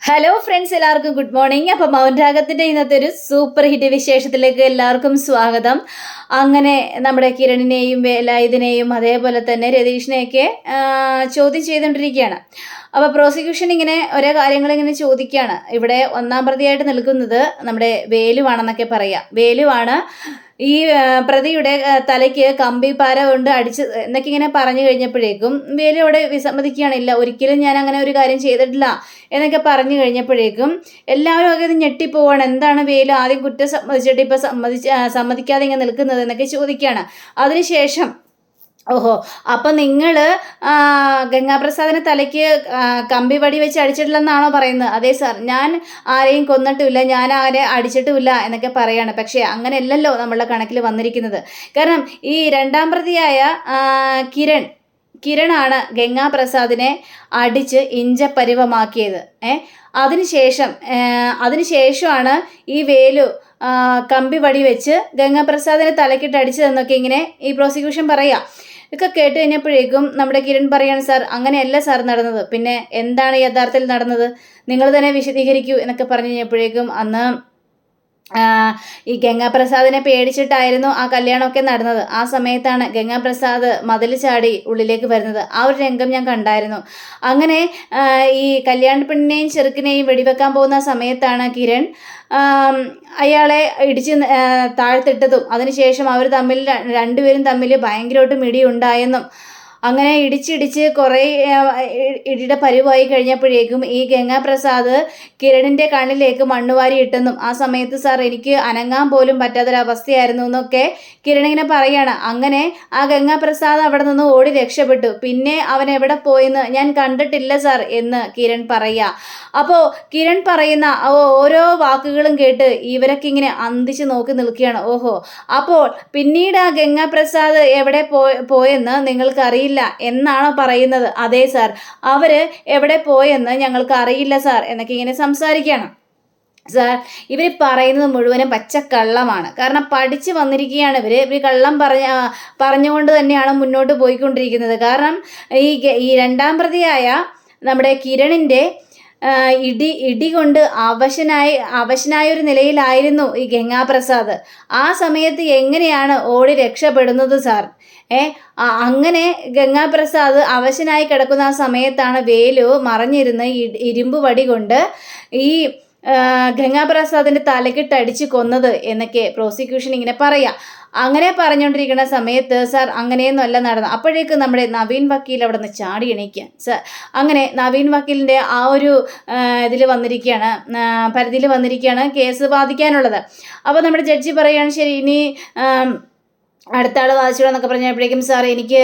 Hello friends, എല്ലാവർക്കും good morning. അപ്പം മൗനരാഗത്തിൻ്റെ ഇന്നത്തെ ഒരു സൂപ്പർ ഹിറ്റ് വിശേഷത്തിലേക്ക് എല്ലാവർക്കും സ്വാഗതം. അങ്ങനെ നമ്മുടെ കിരണിനെയും വേലായുധനെയും അതേപോലെ തന്നെ രതീഷിനെയൊക്കെ ചോദ്യം ചെയ്തുകൊണ്ടിരിക്കുകയാണ്. അപ്പോൾ പ്രോസിക്യൂഷൻ ഇങ്ങനെ ഓരോ കാര്യങ്ങളിങ്ങനെ ചോദിക്കുകയാണ്. ഇവിടെ ഒന്നാം പ്രതിയായിട്ട് നിൽക്കുന്നത് നമ്മുടെ വേലുവാണെന്നൊക്കെ പറയാം. വേലുവാണ് ഈ പ്രതിയുടെ തലയ്ക്ക് കമ്പിപ്പാര കൊണ്ട് അടിച്ച് എന്നൊക്കെ ഇങ്ങനെ പറഞ്ഞു കഴിഞ്ഞപ്പോഴേക്കും വേലു അവിടെ വിസമ്മതിക്കുകയാണ്. ഇല്ല, ഒരിക്കലും ഞാൻ അങ്ങനെ ഒരു കാര്യം ചെയ്തിട്ടില്ല എന്നൊക്കെ പറഞ്ഞു കഴിഞ്ഞപ്പോഴേക്കും എല്ലാവരും ഒക്കെ ഇത് ഞെട്ടിപ്പോവാണ്. എന്താണ് വേലു ആദ്യം കുറ്റം സമ്മതിച്ചിട്ട് ഇപ്പം സമ്മതിക്കാതെ ഇങ്ങനെ നിൽക്കുന്നത് എന്നൊക്കെ ചോദിക്കുകയാണ്. അതിനുശേഷം ഓഹോ, അപ്പം നിങ്ങൾ ഗംഗാപ്രസാദിനെ തലയ്ക്ക് കമ്പി വടി വെച്ച് അടിച്ചിട്ടില്ലെന്നാണോ പറയുന്നത്? അതെ സാർ, ഞാൻ ആരെയും കൊന്നിട്ടുമില്ല, ഞാൻ ആരെ അടിച്ചിട്ടുമില്ല എന്നൊക്കെ പറയാണ്. പക്ഷേ അങ്ങനെയല്ലല്ലോ നമ്മളുടെ കണക്കിൽ വന്നിരിക്കുന്നത്. കാരണം ഈ രണ്ടാം പ്രതിയായ കിരണാണ് ഗംഗാപ്രസാദിനെ അടിച്ച് ഇഞ്ചപ്പരിവമാക്കിയത്. അതിനുശേഷമാണ് ഈ വേലു കമ്പി വടി വെച്ച് ഗംഗാപ്രസാദിനെ തലക്കിട്ട് അടിച്ചതെന്നൊക്കെ ഇങ്ങനെ ഈ പ്രോസിക്യൂഷൻ പറയാം. ഇതൊക്കെ കേട്ട് കഴിഞ്ഞപ്പോഴേക്കും നമ്മുടെ കിരൺ പറയാണ്, സാർ അങ്ങനെയല്ല സാർ നടന്നത്, പിന്നെ എന്താണ് യഥാർത്ഥത്തിൽ നടന്നത്, നിങ്ങൾ തന്നെ വിശദീകരിക്കൂ എന്നൊക്കെ പറഞ്ഞു കഴിഞ്ഞപ്പോഴേക്കും അന്ന് ഈ ഗംഗാപ്രസാദിനെ പേടിച്ചിട്ടായിരുന്നു ആ കല്യാണമൊക്കെ നടന്നത്. ആ സമയത്താണ് ഗംഗാപ്രസാദ് മതിൽ ചാടി ഉള്ളിലേക്ക് വരുന്നത്. ആ ഒരു രംഗം ഞാൻ കണ്ടായിരുന്നു. അങ്ങനെ ഈ കല്യാണ പെണ്ണിനെയും ചെറുക്കിനെയും വെടിവെക്കാൻ പോകുന്ന സമയത്താണ് കിരൺ അയാളെ ഇടിച്ച് താഴ്ത്തിട്ടതും അതിനുശേഷം അവർ രണ്ടുപേരും തമ്മിൽ ഭയങ്കരമായിട്ടും ഇടിയുണ്ടായെന്നും അങ്ങനെ ഇടിച്ചിടിച്ച് കുറേ ഇടിയുടെ പരുവായി കഴിഞ്ഞപ്പോഴേക്കും ഈ ഗംഗാപ്രസാദ് കിരണിൻ്റെ കണ്ണിലേക്ക് മണ്ണുവാരി ഇട്ടെന്നും ആ സമയത്ത് സാർ എനിക്ക് അനങ്ങാൻ പോലും പറ്റാത്തൊരവസ്ഥയായിരുന്നു എന്നൊക്കെ കിരണിങ്ങനെ പറയാണ്. അങ്ങനെ ആ ഗംഗാപ്രസാദ് അവിടെ നിന്ന് ഓടി രക്ഷപ്പെട്ടു. പിന്നെ അവൻ എവിടെ പോയെന്ന് ഞാൻ കണ്ടിട്ടില്ല സാർ എന്ന് കിരൺ പറയുക. അപ്പോൾ കിരൺ പറയുന്ന ഓരോ വാക്കുകളും കേട്ട് ഇവരൊക്കെ ഇങ്ങനെ അന്തിച്ച് നോക്കി നിൽക്കുകയാണ്. ഓഹോ, അപ്പോൾ പിന്നീട് ആ ഗംഗാപ്രസാദ് എവിടെ പോയെന്ന് നിങ്ങൾക്കറിയില്ല എന്നാണോ പറയുന്നത്? അതെ സാർ, അവര് എവിടെ പോയെന്ന് ഞങ്ങൾക്ക് അറിയില്ല സാർ എന്നൊക്കെ ഇങ്ങനെ സംസാരിക്കുകയാണ്. സാർ, ഇവർ പറയുന്നത് മുഴുവനും പച്ചക്കള്ളമാണ്. കാരണം പഠിച്ച് വന്നിരിക്കുകയാണ് ഇവർ കള്ളം പറഞ്ഞുകൊണ്ട് തന്നെയാണ് മുന്നോട്ട് പോയിക്കൊണ്ടിരിക്കുന്നത്. കാരണം ഈ രണ്ടാം പ്രതിയായ നമ്മുടെ കിരണിൻ്റെ ഇടി കൊണ്ട് അവശനായ ഒരു നിലയിലായിരുന്നു ഈ ഗംഗാപ്രസാദ്. ആ സമയത്ത് എങ്ങനെയാണ് ഓടി രക്ഷപ്പെടുന്നത് സാർ? അങ്ങനെ ഗംഗാപ്രസാദ് അവശനായി കിടക്കുന്ന ആ സമയത്താണ് വേലു മറഞ്ഞിരുന്ന് ഇരുമ്പ് വടി കൊണ്ട് ഈ ഗംഗാപ്രസാദിൻ്റെ തലക്കിട്ട് അടിച്ച് കൊന്നത് എന്നൊക്കെ പ്രോസിക്യൂഷൻ ഇങ്ങനെ പറയാം. അങ്ങനെ പറഞ്ഞുകൊണ്ടിരിക്കുന്ന സമയത്ത് സാർ അങ്ങനെയൊന്നും അല്ല നടന്നത്. അപ്പോഴേക്ക് നമ്മുടെ നവീൻ വക്കീൽ അവിടെ നിന്ന് ചാടി എണീക്കുക. സാർ അങ്ങനെ നവീൻ വക്കീലിൻ്റെ ആ ഒരു പരിധിയിൽ വന്നിരിക്കുകയാണ് കേസ് വാദിക്കാനുള്ളത്. അപ്പോൾ നമ്മുടെ ജഡ്ജി പറയുകയാണ്, ശരി ഇനി അടുത്ത ആൾ വാദിച്ചോളൂ എന്നൊക്കെ പറഞ്ഞപ്പോഴേക്കും സാർ എനിക്ക്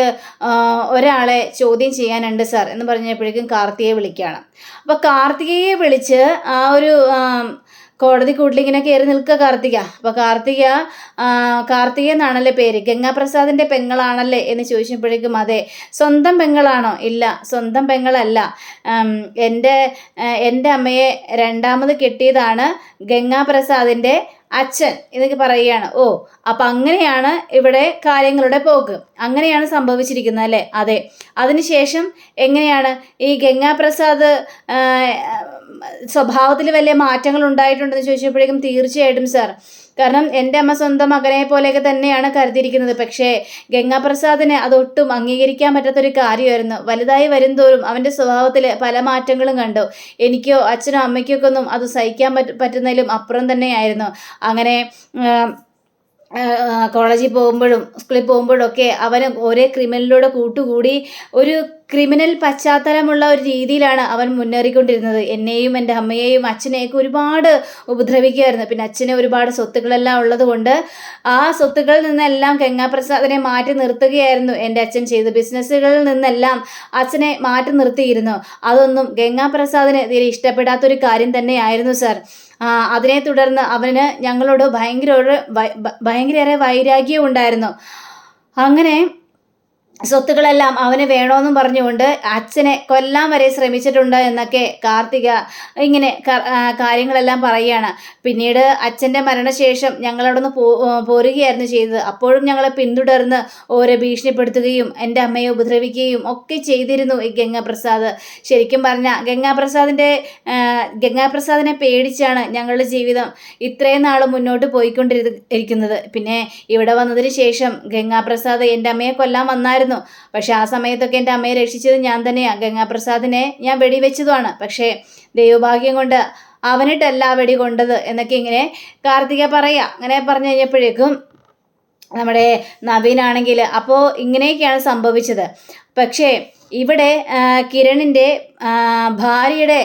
ഒരാളെ ചോദ്യം ചെയ്യാനുണ്ട് സാർ എന്ന് പറഞ്ഞപ്പോഴേക്കും കാർത്തികയെ വിളിക്കുകയാണ്. അപ്പോൾ കാർത്തികയെ വിളിച്ച് ആ ഒരു കോടതി കൂട്ടിലിങ്ങനെ കയറി നിൽക്കുക കാർത്തിക. അപ്പോൾ കാർത്തിക എന്നാണല്ലേ പേര്, ഗംഗാപ്രസാദിൻ്റെ പെങ്ങളാണല്ലേ എന്ന് ചോദിച്ചപ്പോഴേക്കും അതെ. സ്വന്തം പെങ്ങളാണോ? ഇല്ല, സ്വന്തം പെങ്ങളല്ല. എൻ്റെ അമ്മയെ രണ്ടാമത് കെട്ടിയതാണ് ഗംഗാപ്രസാദിൻ്റെ അച്ഛൻ എന്നൊക്കെ പറയുകയാണ്. ഓ, അപ്പം അങ്ങനെയാണ് ഇവിടെ കാര്യങ്ങളുടെ പോക്ക്, അങ്ങനെയാണ് സംഭവിച്ചിരിക്കുന്നത് അല്ലേ? അതെ. അതിനുശേഷം എങ്ങനെയാണ് ഈ ഗംഗാപ്രസാദ് സ്വഭാവത്തിൽ വലിയ മാറ്റങ്ങൾ ഉണ്ടായിട്ടുണ്ടെന്ന് ചോദിച്ചപ്പോഴേക്കും തീർച്ചയായിട്ടും സാർ, കാരണം എൻ്റെ അമ്മ സ്വന്തം മകനെ പോലെയൊക്കെ തന്നെയാണ് കരുതിയിരിക്കുന്നത്. പക്ഷേ ഗംഗാപ്രസാദിന് അതൊട്ടും അംഗീകരിക്കാൻ പറ്റാത്തൊരു കാര്യമായിരുന്നു. വലുതായി വരുംതോറും അവൻ്റെ സ്വഭാവത്തിൽ പല മാറ്റങ്ങളും കണ്ടു. എനിക്കോ അച്ഛനോ അമ്മയ്ക്കൊക്കെ ഒന്നും അത് സഹിക്കാൻ പറ്റുന്നതിലും അപ്പുറം തന്നെയായിരുന്നു. അങ്ങനെ കോളേജിൽ പോകുമ്പോഴും സ്കൂളിൽ പോകുമ്പോഴും ഒക്കെ അവൻ ഒരേ ക്രിമിനലിലൂടെ കൂട്ടുകൂടി ഒരു ക്രിമിനൽ പശ്ചാത്തലമുള്ള ഒരു രീതിയിലാണ് അവൻ മുന്നേറിക്കൊണ്ടിരുന്നത്. എന്നെയും എൻ്റെ അമ്മയെയും അച്ഛനെയൊക്കെ ഒരുപാട് ഉപദ്രവിക്കുമായിരുന്നു. പിന്നെ അച്ഛന് ഒരുപാട് സ്വത്തുക്കളെല്ലാം ഉള്ളത് കൊണ്ട് ആ സ്വത്തുക്കളിൽ നിന്നെല്ലാം ഗംഗാപ്രസാദിനെ മാറ്റി നിർത്തുകയായിരുന്നു എൻ്റെ അച്ഛൻ ചെയ്ത്. ബിസിനസ്സുകളിൽ നിന്നെല്ലാം അച്ഛനെ മാറ്റി നിർത്തിയിരുന്നു. അതൊന്നും ഗംഗാപ്രസാദിന് തീരെ ഇഷ്ടപ്പെടാത്തൊരു കാര്യം തന്നെയായിരുന്നു സാർ. അതിനെ തുടർന്ന് അവന് ഞങ്ങളോട് ഭയങ്കരേറെ വൈരാഗ്യവും ഉണ്ടായിരുന്നു. അങ്ങനെ സ്വത്തുക്കളെല്ലാം അവന് വേണമെന്നും പറഞ്ഞുകൊണ്ട് അച്ഛനെ കൊല്ലാൻ വരെ ശ്രമിച്ചിട്ടുണ്ട് എന്നൊക്കെ കാർത്തിക ഇങ്ങനെ കാര്യങ്ങളെല്ലാം പറയുകയാണ്. പിന്നീട് അച്ഛൻ്റെ മരണശേഷം ഞങ്ങളവിടെ നിന്ന് പോരുകയായിരുന്നു ചെയ്തത്. അപ്പോഴും ഞങ്ങളെ പിന്തുടർന്ന് ഓരോ ഭീഷണിപ്പെടുത്തുകയും എൻ്റെ അമ്മയെ ഉപദ്രവിക്കുകയും ഒക്കെ ചെയ്തിരുന്നു ഈ ഗംഗാപ്രസാദ്. ശരിക്കും പറഞ്ഞാൽ ഗംഗാപ്രസാദിനെ പേടിച്ചാണ് ഞങ്ങളുടെ ജീവിതം ഇത്രയും നാൾ മുന്നോട്ട് പോയിക്കൊണ്ടിരിക്കുന്നത്. പിന്നെ ഇവിടെ വന്നതിന് ശേഷം ഗംഗാപ്രസാദ് എൻ്റെ അമ്മയെ കൊല്ലാൻ വന്നായിരുന്നു. പക്ഷെ ആ സമയത്തൊക്കെ എൻ്റെ അമ്മയെ രക്ഷിച്ചത് ഞാൻ തന്നെയാണ്. ഗംഗാപ്രസാദിനെ ഞാൻ വെടിവെച്ചതുമാണ്. പക്ഷേ ദൈവഭാഗ്യം കൊണ്ട് അവനിട്ടല്ല വെടി കൊണ്ടത് എന്നൊക്കെ ഇങ്ങനെ കാർത്തിക പറയാ. അങ്ങനെ പറഞ്ഞു കഴിഞ്ഞപ്പോഴേക്കും നമ്മുടെ നവീനാണെങ്കിൽ അപ്പോൾ ഇങ്ങനെയൊക്കെയാണ് സംഭവിച്ചത്. പക്ഷേ ഇവിടെ കിരണിൻ്റെ ഭാര്യയുടെ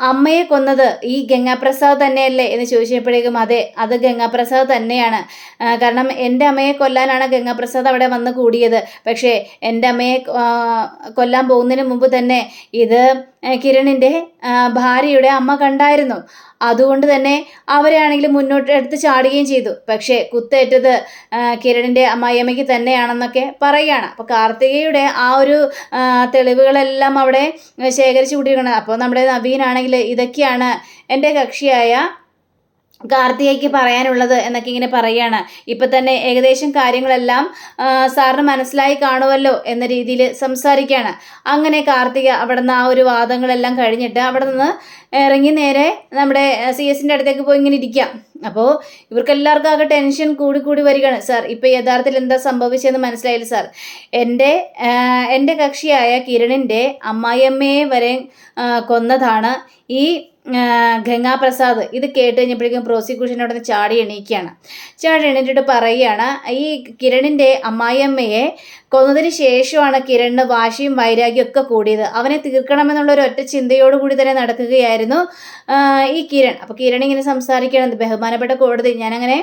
അമ്മയെ കൊന്നത് ഈ ഗംഗാപ്രസാദ് തന്നെയല്ലേ എന്ന് ചോദിച്ചപ്പോഴേക്കും അതെ, അത് ഗംഗാപ്രസാദ് തന്നെയാണ്. കാരണം എൻ്റെ അമ്മയെ കൊല്ലാനാണ് ഗംഗാപ്രസാദ് അവിടെ വന്ന് കൂടിയത്. പക്ഷേ എൻ്റെ അമ്മയെ കൊല്ലാൻ പോകുന്നതിന് മുമ്പ് തന്നെ ഇത് കിരണിൻ്റെ ഭാര്യയുടെ അമ്മ കണ്ടായിരുന്നു. അതുകൊണ്ട് തന്നെ അവരെയാണെങ്കിലും മുന്നോട്ട് എടുത്ത് ചാടുകയും ചെയ്തു. പക്ഷേ കുത്തേറ്റത് കിരണിൻ്റെ അമ്മായിയമ്മയ്ക്ക് തന്നെയാണെന്നൊക്കെ പറയുകയാണ്. അപ്പോൾ കാർത്തികയുടെ ആ ഒരു തെളിവുകളെല്ലാം അവിടെ ശേഖരിച്ചു കൂട്ടിയിരിക്കണം. അപ്പോൾ നമ്മുടെ നവീനാണെങ്കിൽ ഇതൊക്കെയാണ് എൻ്റെ കക്ഷിയായ കാർത്തികയ്ക്ക് പറയാനുള്ളത് എന്നൊക്കെ ഇങ്ങനെ പറയുകയാണ്. ഇപ്പം തന്നെ ഏകദേശം കാര്യങ്ങളെല്ലാം സാറിന് മനസ്സിലായി കാണുമല്ലോ എന്ന രീതിയിൽ സംസാരിക്കുകയാണ്. അങ്ങനെ കാർത്തിക അവിടെ നിന്ന് ആ ഒരു വാദങ്ങളെല്ലാം കഴിഞ്ഞിട്ട് അവിടെ നിന്ന് ഇറങ്ങി നേരെ നമ്മുടെ CS-ൻ്റെ അടുത്തേക്ക് പോയി ഇങ്ങനെ ഇരിക്കാം. അപ്പോൾ ഇവർക്കെല്ലാവർക്കും ആകെ ടെൻഷൻ കൂടി വരികയാണ്. സാർ ഇപ്പോൾ യഥാർത്ഥത്തിൽ എന്താ സംഭവിച്ചതെന്ന് മനസ്സിലായില്ല സാർ. എൻ്റെ കക്ഷിയായ കിരണിൻ്റെ അമ്മായിയമ്മയെ വരെ കൊന്നതാണ് ഈ ഗംഗാപ്രസാദ്. ഇത് കേട്ട് കഴിഞ്ഞപ്പോഴേക്കും പ്രോസിക്യൂഷൻ അവിടെ നിന്ന് ചാടി എണീറ്റിട്ട് പറയുകയാണ്, ഈ കിരണിൻ്റെ അമ്മായിയമ്മയെ കൊന്നതിന് ശേഷമാണ് കിരണിന് വാശിയും വൈരാഗ്യം ഒക്കെ കൂടിയത്. അവനെ തീർക്കണമെന്നുള്ള ഒരു ഒറ്റ ചിന്തയോടുകൂടി തന്നെ നടക്കുകയായിരുന്നു ഈ കിരൺ. അപ്പോൾ കിരൺ ഇങ്ങനെ സംസാരിക്കുകയാണ്, ബഹുമാനപ്പെട്ട കോടതി, ഞാനങ്ങനെ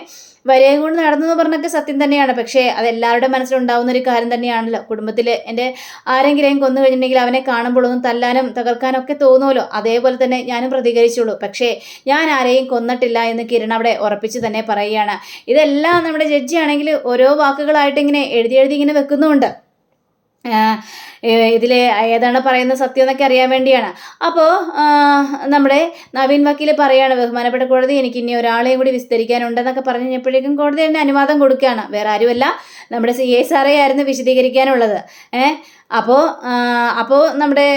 വരയും കൊണ്ട് നടന്നു എന്ന് പറഞ്ഞൊക്കെ സത്യം തന്നെയാണ്. പക്ഷേ അതെല്ലാവരുടെ മനസ്സിലുണ്ടാവുന്ന ഒരു കാര്യം തന്നെയാണല്ലോ. കുടുംബത്തിൽ എൻ്റെ ആരെങ്കിലും കൊന്നു കഴിഞ്ഞിട്ടുണ്ടെങ്കിൽ അവനെ കാണുമ്പോഴൊന്നും തല്ലാനും തകർക്കാനും ഒക്കെ തോന്നുമല്ലോ. അതേപോലെ തന്നെ ഞാനും പ്രതികരിച്ചുള്ളൂ. പക്ഷേ ഞാൻ ആരെയും കൊന്നിട്ടില്ല എന്ന് കിരൺ അവിടെ ഉറപ്പിച്ച് തന്നെ പറയുകയാണ്. ഇതെല്ലാം നമ്മുടെ ജഡ്ജിയാണെങ്കിൽ ഓരോ വാക്കുകളായിട്ട് ഇങ്ങനെ എഴുതി ഇങ്ങനെ വെക്കുന്നുമുണ്ട്. ഇതിൽ ഏതാണ് പറയുന്ന സത്യം എന്നൊക്കെ അറിയാൻ വേണ്ടിയാണ്. അപ്പോൾ നമ്മുടെ നവീൻ വക്കീൽ പറയാണ്, ബഹുമാനപ്പെട്ട കോടതി, എനിക്ക് ഇനി ഒരാളെയും കൂടി വിസ്തരിക്കാനുണ്ടെന്നൊക്കെ പറഞ്ഞു കഴിഞ്ഞപ്പോഴേക്കും കോടതി തന്നെ അനുവാദം കൊടുക്കുകയാണ്. വേറെ ആരുമല്ല, നമ്മുടെ CA സാറേ ആയിരുന്നു വിശദീകരിക്കാനുള്ളത്. അപ്പോൾ നമ്മുടെ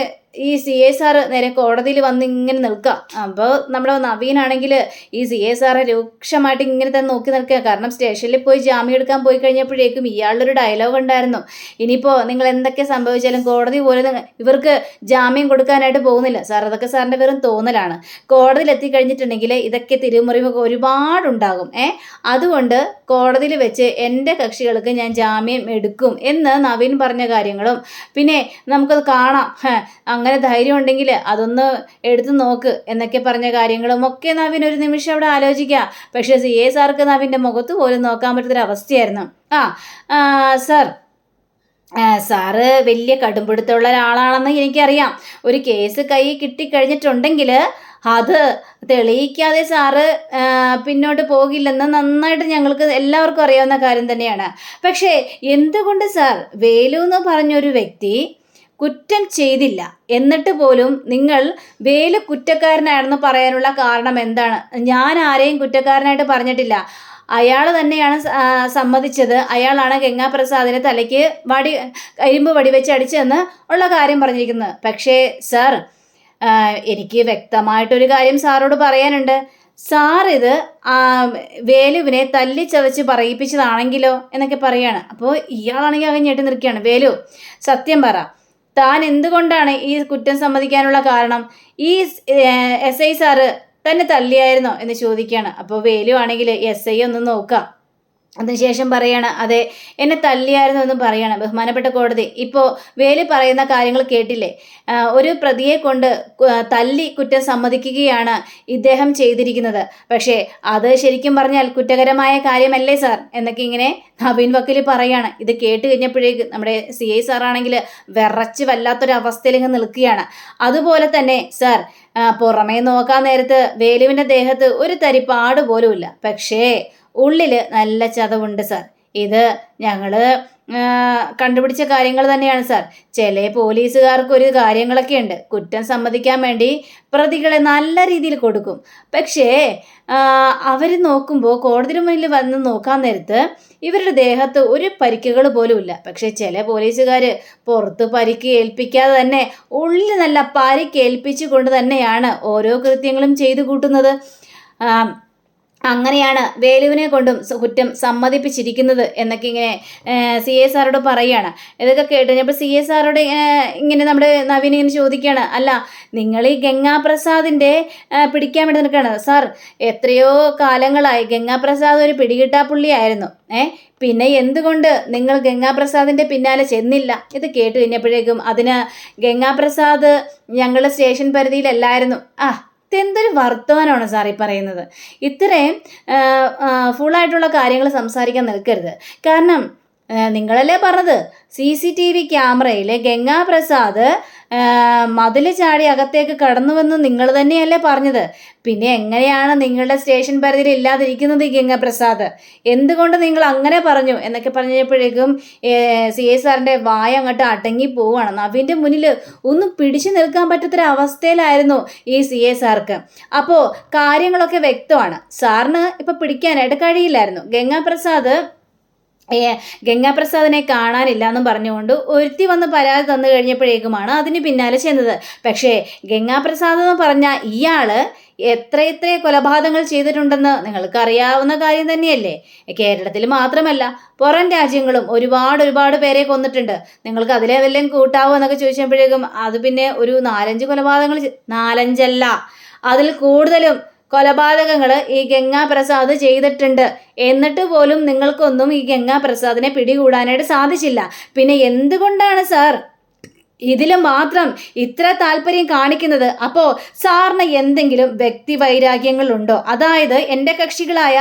ഈ CA സാറ് നേരെ കോടതിയിൽ വന്ന് ഇങ്ങനെ നിൽക്കുക. അപ്പോൾ നമ്മുടെ നവീനാണെങ്കിൽ ഈ CA സാറെ രൂക്ഷമായിട്ട് ഇങ്ങനെ തന്നെ നോക്കി നിൽക്കുക. കാരണം സ്റ്റേഷനിൽ പോയി ജാമ്യം എടുക്കാൻ പോയി കഴിഞ്ഞപ്പോഴേക്കും ഇയാളുടെ ഡയലോഗ് ഉണ്ടായിരുന്നു, ഇനിയിപ്പോൾ നിങ്ങൾ എന്തൊക്കെ സംഭവിച്ചാലും കോടതി പോലും ഇവർക്ക് ജാമ്യം കൊടുക്കാനായിട്ട് പോകുന്നില്ല. സാർ, അതൊക്കെ സാറിൻ്റെ വെറും തോന്നലാണ്. കോടതിയിൽ എത്തിക്കഴിഞ്ഞിട്ടുണ്ടെങ്കിൽ ഇതൊക്കെ തിരുമുറിവൊക്കെ ഒരുപാടുണ്ടാകും. അതുകൊണ്ട് കോടതിയിൽ വെച്ച് എൻ്റെ കക്ഷികൾക്ക് ഞാൻ ജാമ്യം എടുക്കും എന്ന് നവീൻ പറഞ്ഞ കാര്യങ്ങളും, പിന്നെ നമുക്കത് കാണാം, അങ്ങനെ ധൈര്യം ഉണ്ടെങ്കിൽ അതൊന്ന് എടുത്തു നോക്ക് എന്നൊക്കെ പറഞ്ഞ കാര്യങ്ങളും ഒക്കെ നവീൻ ഒരു നിമിഷം അവിടെ ആലോചിക്കുക. പക്ഷേ CA സാർക്ക് നവീൻ്റെ മുഖത്ത് പോലും നോക്കാൻ പറ്റുന്നൊരവസ്ഥയായിരുന്നു. സാറ് വലിയ കടുംപിടുത്തമുള്ള ഒരാളാണെന്ന് എനിക്കറിയാം. ഒരു കേസ് കൈ കിട്ടിക്കഴിഞ്ഞിട്ടുണ്ടെങ്കിൽ അത് തെളിയിക്കാതെ സാറ് പിന്നോട്ട് പോകില്ലെന്ന് നന്നായിട്ട് ഞങ്ങൾക്ക് എല്ലാവർക്കും അറിയാവുന്ന കാര്യം തന്നെയാണ്. പക്ഷേ എന്തുകൊണ്ട് സാർ വേലു എന്ന് പറഞ്ഞൊരു വ്യക്തി കുറ്റം ചെയ്തില്ല എന്നിട്ട് പോലും നിങ്ങൾ വേലു കുറ്റക്കാരനാണെന്ന് പറയാനുള്ള കാരണം എന്താണ്? ഞാൻ ആരെയും കുറ്റക്കാരനായിട്ട് പറഞ്ഞിട്ടില്ല. അയാൾ തന്നെയാണ് സമ്മതിച്ചത്. അയാളാണ് ഗംഗാപ്രസാദിനെ തലയ്ക്ക് ഇരുമ്പ് വടിവെച്ച് അടിച്ചതെന്ന് ഉള്ള കാര്യം പറഞ്ഞിരിക്കുന്നത്. പക്ഷേ സാർ, എനിക്ക് വ്യക്തമായിട്ടൊരു കാര്യം സാറോട് പറയാനുണ്ട്. സാർ ഇത് വേലുവിനെ തല്ലിച്ചതച്ച് പറയിപ്പിച്ചതാണെങ്കിലോ എന്നൊക്കെ പറയാണ്. അപ്പോൾ ഇയാളാണെങ്കിൽ അങ്ങ് ഞെട്ടി നിൽക്കുകയാണ്. വേലു, സത്യം പറ, താൻ എന്തുകൊണ്ടാണ് ഈ കുറ്റം സമ്മതിക്കാനുള്ള കാരണം? ഈ SI സാറ് തന്നെ തല്ലിയായിരുന്നോ എന്ന് ചോദിക്കുകയാണ്. അപ്പോൾ വേലു ആണെങ്കിൽ SI ഒന്ന് നോക്കാം, അതിനുശേഷം പറയാണ്, അതെ, എന്നെ തല്ലിയായിരുന്നു എന്ന് പറയാണ്. ബഹുമാനപ്പെട്ട കോടതി, ഇപ്പോൾ വേലു പറയുന്ന കാര്യങ്ങൾ കേട്ടില്ലേ? ഒരു പ്രതിയെ കൊണ്ട് തല്ലി കുറ്റം സമ്മതിക്കുകയാണ് ഇദ്ദേഹം ചെയ്തിരിക്കുന്നത്. പക്ഷേ അത് ശരിക്കും പറഞ്ഞാൽ കുറ്റകരമായ കാര്യമല്ലേ സാർ എന്നൊക്കെ ഇങ്ങനെ നവീൻ വക്കീൽ പറയാണ്. ഇത് കേട്ട് കഴിഞ്ഞപ്പോഴേക്ക് നമ്മുടെ CA സാറാണെങ്കിൽ വിറച്ച് വല്ലാത്തൊരവസ്ഥയിൽ ഇങ്ങ് നിൽക്കുകയാണ്. അതുപോലെ തന്നെ സാർ, പുറമേ നോക്കാൻ നേരത്ത് വേലുവിൻ്റെ ദേഹത്ത് ഒരു തരിപ്പാട് പോലും ഇല്ല. പക്ഷേ ഉള്ളിൽ നല്ല ചതവുണ്ട് സാർ. ഇത് ഞങ്ങൾ കണ്ടുപിടിച്ച കാര്യങ്ങൾ തന്നെയാണ് സാർ. ചില പോലീസുകാർക്ക് ഒരു കാര്യങ്ങളൊക്കെ ഉണ്ട്. കുറ്റം സമ്മതിക്കാൻ വേണ്ടി പ്രതികളെ നല്ല രീതിയിൽ കൊടുക്കും. പക്ഷേ അവർ നോക്കുമ്പോൾ കോടതിയുടെ മുന്നിൽ വന്ന് നോക്കാൻ നേരത്ത് ഇവരുടെ ദേഹത്ത് ഒരു പരിക്കുകൾ പോലും ഇല്ല. പക്ഷെ ചില പോലീസുകാർ പുറത്ത് പരിക്ക് ഏൽപ്പിക്കാതെ തന്നെ ഉള്ളിൽ നല്ല പരിക്കേൽപ്പിച്ചു കൊണ്ട് തന്നെയാണ് ഓരോ കൃത്യങ്ങളും ചെയ്തു കൂട്ടുന്നത്. അങ്ങനെയാണ് വേലുവിനെ കൊണ്ടും കുറ്റം സമ്മതിപ്പിച്ചിരിക്കുന്നത് എന്നൊക്കെ ഇങ്ങനെ CA സാറോട് പറയുകയാണ്. ഇതൊക്കെ കേട്ട് കഴിഞ്ഞപ്പോൾ CA സാറോട് ഇങ്ങനെ നമ്മുടെ നവീൻ ഇങ്ങനെ ചോദിക്കുകയാണ്, അല്ല നിങ്ങൾ ഈ ഗംഗാപ്രസാദിൻ്റെ പിടിക്കാൻ വേണ്ടി നിൽക്കുകയാണ് സാർ. എത്രയോ കാലങ്ങളായി ഗംഗാപ്രസാദ് ഒരു പിടികിട്ടാപ്പുള്ളിയായിരുന്നു. പിന്നെ എന്തുകൊണ്ട് നിങ്ങൾ ഗംഗാപ്രസാദിൻ്റെ പിന്നാലെ ചെന്നില്ല? ഇത് കേട്ട് കഴിഞ്ഞപ്പോഴേക്കും അതിന് ഗംഗാപ്രസാദ് ഞങ്ങളുടെ സ്റ്റേഷൻ പരിധിയിലല്ലായിരുന്നു. ഇതെന്തൊരു വർത്തമാനമാണ് സാർ ഈ പറയുന്നത്. ഇത്രയും ഫുള്ളായിട്ടുള്ള കാര്യങ്ങൾ സംസാരിക്കാൻ നിൽക്കരുത്. കാരണം നിങ്ങളല്ലേ പറഞ്ഞത് CCTV ക്യാമറയിൽ ഗംഗാപ്രസാദ് മതിൽ ചാടി അകത്തേക്ക് കടന്നുവെന്ന് നിങ്ങൾ തന്നെയല്ലേ പറഞ്ഞത്. പിന്നെ എങ്ങനെയാണ് നിങ്ങളുടെ സ്റ്റേഷൻ പരിധിയിൽ ഇല്ലാതിരിക്കുന്നത് ഈ ഗംഗാപ്രസാദ്? എന്തുകൊണ്ട് നിങ്ങൾ അങ്ങനെ പറഞ്ഞു എന്നൊക്കെ പറഞ്ഞപ്പോഴേക്കും CA സാറിൻ്റെ വായ അങ്ങോട്ട് അടങ്ങി പോവുകയാണ്. നവീൻ്റെ മുന്നിൽ ഒന്നും പിടിച്ചു നിൽക്കാൻ പറ്റാത്തൊരവസ്ഥയിലായിരുന്നു ഈ CA സാർക്ക്. അപ്പോൾ കാര്യങ്ങളൊക്കെ വ്യക്തമാണ്. സാറിന് ഇപ്പം പിടിക്കാനായിട്ട് കഴിയില്ലായിരുന്നു. ഗംഗാപ്രസാദിനെ കാണാനില്ല എന്നും പറഞ്ഞുകൊണ്ട് ഒരുത്തി വന്ന് പരാതി തന്നു കഴിഞ്ഞപ്പോഴേക്കുമാണ് അതിന് പിന്നാലെ ചെന്നത്. പക്ഷേ ഗംഗാപ്രസാദ് എന്ന് പറഞ്ഞ ഇയാൾ എത്ര കൊലപാതകങ്ങൾ ചെയ്തിട്ടുണ്ടെന്ന് നിങ്ങൾക്കറിയാവുന്ന കാര്യം തന്നെയല്ലേ. കേരളത്തിൽ മാത്രമല്ല പുറം രാജ്യങ്ങളും ഒരുപാട് പേരെ കൊന്നിട്ടുണ്ട്. നിങ്ങൾക്ക് അതിലെ വല്ലതും കൂട്ടാവോ എന്നൊക്കെ ചോദിച്ചപ്പോഴേക്കും അത് പിന്നെ ഒരു 4-5 കൊലപാതകങ്ങൾ, 4-5 അതിൽ കൂടുതലും കൊലപാതകങ്ങൾ ഈ ഗംഗാപ്രസാദ് ചെയ്തിട്ടുണ്ട്. എന്നിട്ട് പോലും നിങ്ങൾക്കൊന്നും ഈ ഗംഗാപ്രസാദിനെ പിടികൂടാനായിട്ട് സാധിച്ചില്ല. പിന്നെ എന്തുകൊണ്ടാണ് സാർ ഇതിൽ മാത്രം ഇത്ര താല്പര്യം കാണിക്കുന്നത്? അപ്പോൾ സാറിന് എന്തെങ്കിലും വ്യക്തിവൈരാഗ്യങ്ങളുണ്ടോ? അതായത് എൻ്റെ കക്ഷികളായ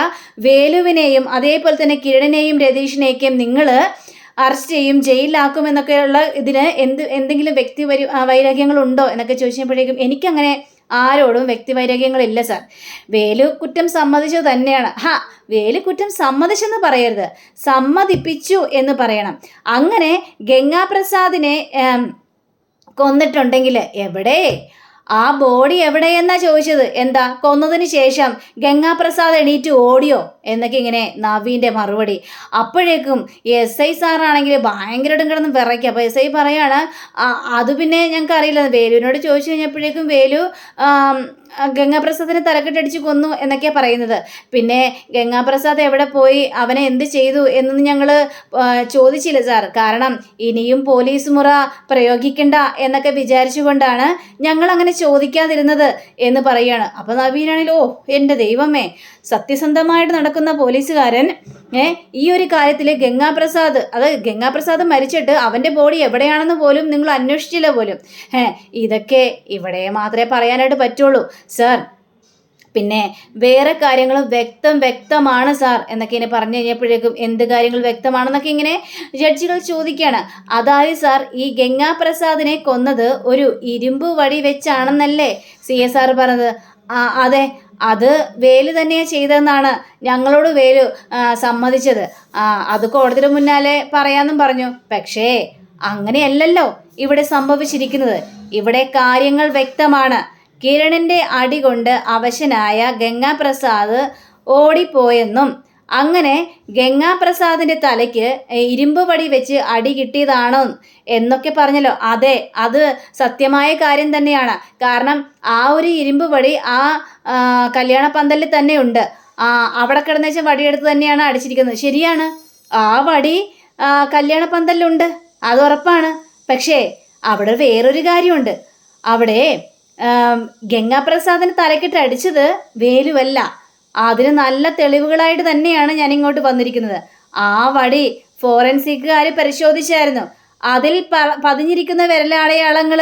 വേലുവിനെയും അതേപോലെ തന്നെ കിരണിനെയും രതീഷിനെയൊക്കെയും നിങ്ങൾ അറസ്റ്റ് ചെയ്യും, ജയിലിലാക്കുമെന്നൊക്കെയുള്ള ഇതിന് എന്തെങ്കിലും വൈരാഗ്യങ്ങളുണ്ടോ എന്നൊക്കെ ചോദിച്ചപ്പോഴേക്കും എനിക്കങ്ങനെ ആരോടും വ്യക്തിവൈരാഗ്യങ്ങളില്ല സാർ. വേലു കുറ്റം സമ്മതിച്ചു തന്നെയാണ്. വേലു കുറ്റം സമ്മതിച്ചെന്ന് പറയരുത്, സമ്മതിപ്പിച്ചു എന്ന് പറയണം. അങ്ങനെ ഗംഗാപ്രസാദിനെ കൊന്നിട്ടുണ്ടെങ്കിൽ എവിടെ ആ ബോഡി എവിടെയെന്നാ ചോദിച്ചത്. എന്താ കൊന്നതിന് ശേഷം ഗംഗാപ്രസാദ് എണീറ്റ് ഓടിയോ എന്നൊക്കെ ഇങ്ങനെ നവീൻ്റെ മറുപടി. അപ്പോഴേക്കും SI സാറാണെങ്കിൽ ഭയങ്കരമായിട്ടും കിടന്ന് വിറയ്ക്കുക. അപ്പോൾ SI പറയാണ് അത് പിന്നെ ഞങ്ങൾക്ക് അറിയില്ല. വേലുവിനോട് ചോദിച്ചു കഴിഞ്ഞപ്പോഴേക്കും വേലു ഗംഗാപ്രസാദിനെ തലക്കെട്ടടിച്ച് കൊന്നു എന്നൊക്കെയാണ് പറയുന്നത്. പിന്നെ ഗംഗാപ്രസാദ് എവിടെ പോയി, അവനെ എന്ത് ചെയ്തു എന്നൊന്നും ഞങ്ങൾ ചോദിച്ചില്ല സാർ. കാരണം ഇനിയും പോലീസ് മുറ പ്രയോഗിക്കണ്ട എന്നൊക്കെ വിചാരിച്ചുകൊണ്ടാണ് ഞങ്ങൾ അങ്ങനെ ചോദിക്കാതിരുന്നത് എന്ന് പറയുകയാണ്. അപ്പോൾ നവീനാണല്ലോ, എൻ്റെ ദൈവമേ, സത്യസന്ധമായിട്ട് നടക്കുന്ന പോലീസുകാരൻ ഈ ഒരു കാര്യത്തിൽ ഗംഗാപ്രസാദ് മരിച്ചിട്ട് അവൻ്റെ ബോഡി എവിടെയാണെന്ന് പോലും നിങ്ങൾ അന്വേഷിച്ചില്ല പോലും. ഇതൊക്കെ ഇവിടെ മാത്രമേ പറയാനായിട്ട് പറ്റുള്ളൂ സാർ. പിന്നെ വേറെ കാര്യങ്ങൾ വ്യക്തമാണ് സാർ എന്നൊക്കെ ഇങ്ങനെ പറഞ്ഞു കഴിഞ്ഞപ്പോഴേക്കും എന്ത് കാര്യങ്ങൾ വ്യക്തമാണെന്നൊക്കെ ഇങ്ങനെ ജഡ്ജികൾ ചോദിക്കുകയാണ്. അതായത് സാർ, ഈ ഗംഗാപ്രസാദിനെ കൊന്നത് ഒരു ഇരുമ്പ് വടി വെച്ചാണെന്നല്ലേ CA സാർ പറഞ്ഞത്? അതെ, അത് വേലു തന്നെയാണ് ചെയ്തതെന്നാണ് ഞങ്ങളോട് വേലു സമ്മതിച്ചത്. അത് കോടതിയുടെ മുന്നാലെ പറയാമെന്നും പറഞ്ഞു. പക്ഷേ അങ്ങനെയല്ലല്ലോ ഇവിടെ സംഭവിച്ചിരിക്കുന്നത്. ഇവിടെ കാര്യങ്ങൾ വ്യക്തമാണ്. കിരണിൻ്റെ അടി കൊണ്ട് അവശനായ ഗംഗാപ്രസാദ് ഓടിപ്പോയെന്നും അങ്ങനെ ഗംഗാപ്രസാദിൻ്റെ തലയ്ക്ക് ഇരുമ്പ് വടി വെച്ച് അടി കിട്ടിയതാണോ എന്നൊക്കെ പറഞ്ഞല്ലോ. അതെ, അത് സത്യമായ കാര്യം തന്നെയാണ്. കാരണം ആ ഒരു ഇരുമ്പ് വടി ആ കല്യാണ പന്തലിൽ തന്നെ ഉണ്ട്. അവിടെ കിടന്ന വെച്ച വടിയെടുത്ത് തന്നെയാണ് അടിച്ചിരിക്കുന്നത്. ശരിയാണ്, ആ വടി കല്യാണ പന്തലിലുണ്ട്, അത് ഉറപ്പാണ്. പക്ഷേ അവിടെ വേറൊരു കാര്യമുണ്ട്. അവിടെ ഗംഗാപ്രസാദിന് തലക്കിട്ട് അടിച്ചത് വേലുവല്ല. അതിന് നല്ല തെളിവുകളായിട്ട് തന്നെയാണ് ഞാൻ ഇങ്ങോട്ട് വന്നിരിക്കുന്നത്. ആ വടി ഫോറൻസിക്കുകാർ പരിശോധിച്ചായിരുന്നു. അതിൽ പതിഞ്ഞിരിക്കുന്ന വിരലടയാളങ്ങൾ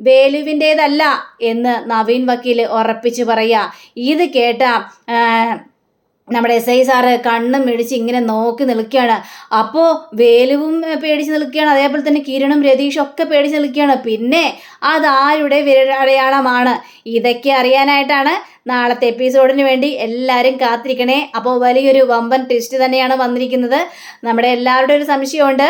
വേലുവിൻ്റേതല്ല എന്ന് നവീൻ വക്കീൽ ഉറപ്പിച്ച് പറയുക. ഇത് കേട്ട നമ്മുടെ SI സാറ് കണ്ണും മിടിച്ച് ഇങ്ങനെ നോക്കി നിൽക്കുകയാണ്. അപ്പോൾ വേലുവും പേടിച്ച് നിൽക്കുകയാണ്, അതേപോലെ തന്നെ കിരണും രതീഷും ഒക്കെ പേടിച്ച് നിൽക്കുകയാണ്. പിന്നെ അതാരുടെ വിരലടയാളമാണ്? ഇതൊക്കെ അറിയാനായിട്ടാണ് നാളത്തെ എപ്പിസോഡിന് വേണ്ടി എല്ലാവരും കാത്തിരിക്കണേ. അപ്പോൾ വലിയൊരു വമ്പൻ ട്വിസ്റ്റ് തന്നെയാണ് വന്നിരിക്കുന്നത്. നമ്മുടെ എല്ലാവരുടെയും ഒരു സംശയമുണ്ട്,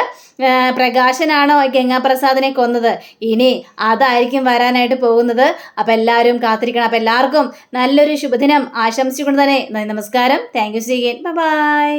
പ്രകാശനാണോ ഗംഗാപ്രസാദിനെ കൊന്നത്? ഇനി അതായിരിക്കും വരാനായിട്ട് പോകുന്നത്. അപ്പോൾ എല്ലാവരും കാത്തിരിക്കണം. അപ്പോൾ എല്ലാവർക്കും നല്ലൊരു ശുഭദിനം ആശംസിച്ചുകൊണ്ട് തന്നെ നമസ്കാരം. Thank you. See again. By.